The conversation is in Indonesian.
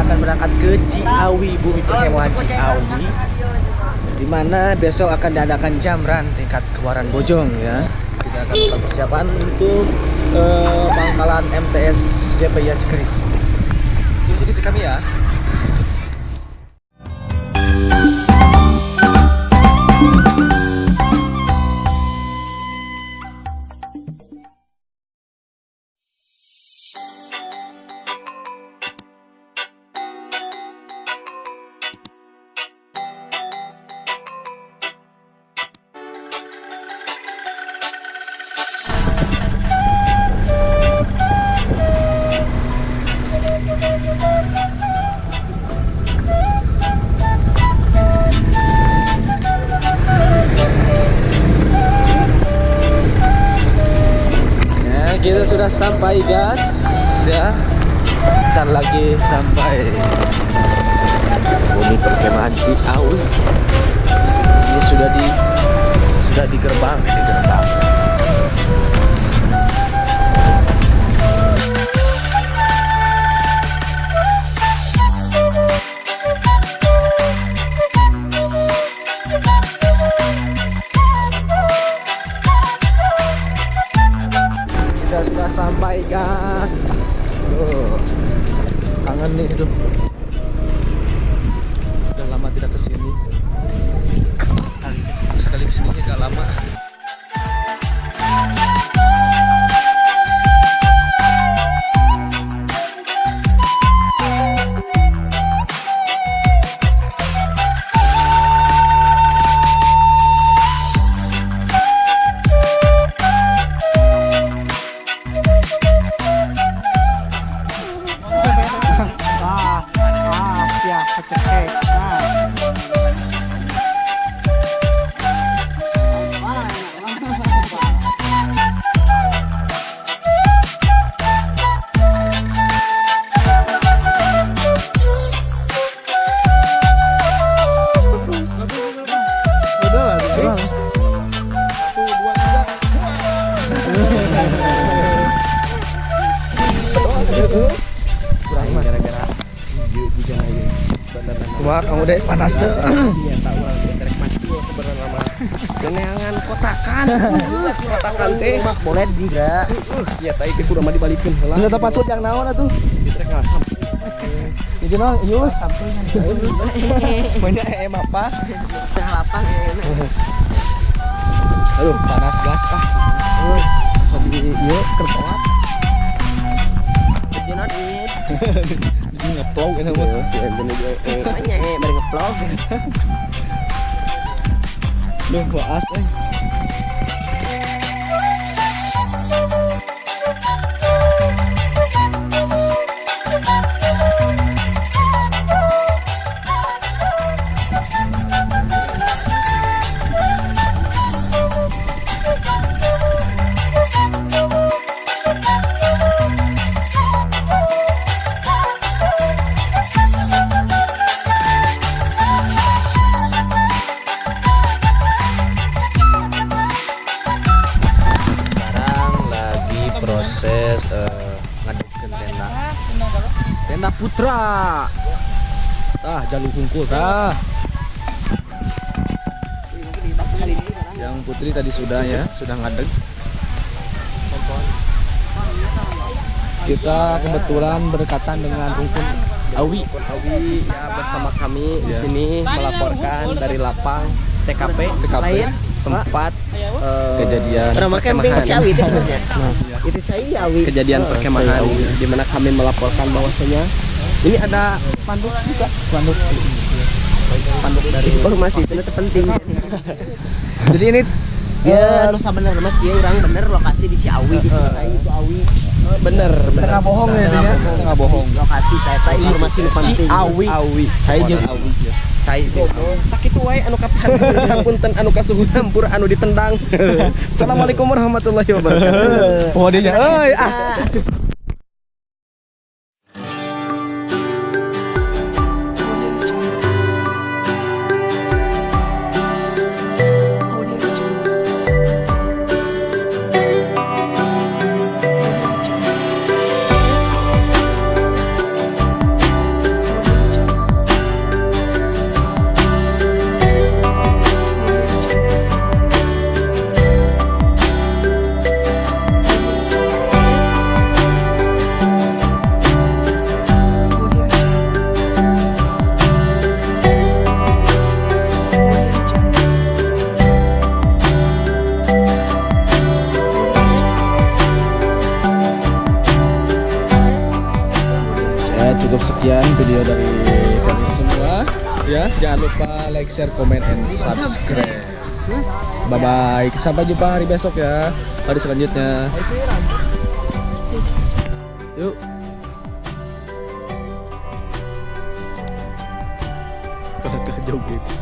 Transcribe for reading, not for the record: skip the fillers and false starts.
akan berangkat ke Ciawi, Bumi Perkemahan Ciawi, di mana besok akan diadakan jamran tingkat keluaran Bojong ya. Kita akan melakukan persiapan untuk pangkalan MTS JPY Cikeris. Terus ikuti kami ya. Kita sudah sampai guys ya, bentar lagi sampai Bumi Perkemahan Ciawi. Ini sudah di gerbang, Kita sudah sampai guys. Kangen nih itu. Sudah lama tidak kesini. Sekali kesini agak lama. Wah, kamu deh panas tuh. Iya, tahu trek mati sebenarnya mah. Geneangan kotakan. Kotakan teh boleh juga. Iya, tadi ke kudu mah dibalikeun heula. Kita tempat yang naon atuh? Di trek ngasam. Itu naon? Yus. Banyak apa? Teh lapang Aduh, panas gas ah. Sobi ieu kertoat. Jangan it. Ini ngeplog ini mah. Si Anthony Tanya bari ngeplog. Duh, koas proses ngadekeun tenda putra. Tah jalur hungkul tah. Yang putri tadi sudah ya, sudah ngadeg. Kita kebetulan berdekatan dengan Rukun Awi ya, bersama kami di sini melaporkan dari lapang TKP tempat kejadian perkemahan. Itu saya Awi. Kejadian perkemahan di mana kami melaporkan bahwasanya ini ada panduk juga. Panduk dari informasi itu penting. Jadi ini ya lu bener Mas, dia orang bener lokasi di Ciawi gitu. Itu Awi. Bener. Tengah bohong ya dia. Tengah bohong. Lokasi saya informasi nu penting. Awi. Saya jeung Awi. Saya sakitu wae anu kapihan punten anu kasuhun hampur anu ditendang. Assalamualaikum warahmatullahi wabarakatuh. Pohon dia euy cukup sekian video dari kami semua ya. Jangan lupa like, share, comment, and subscribe. Bye bye. Sampai jumpa hari besok ya. Hari selanjutnya. Yuk. Kalau joget.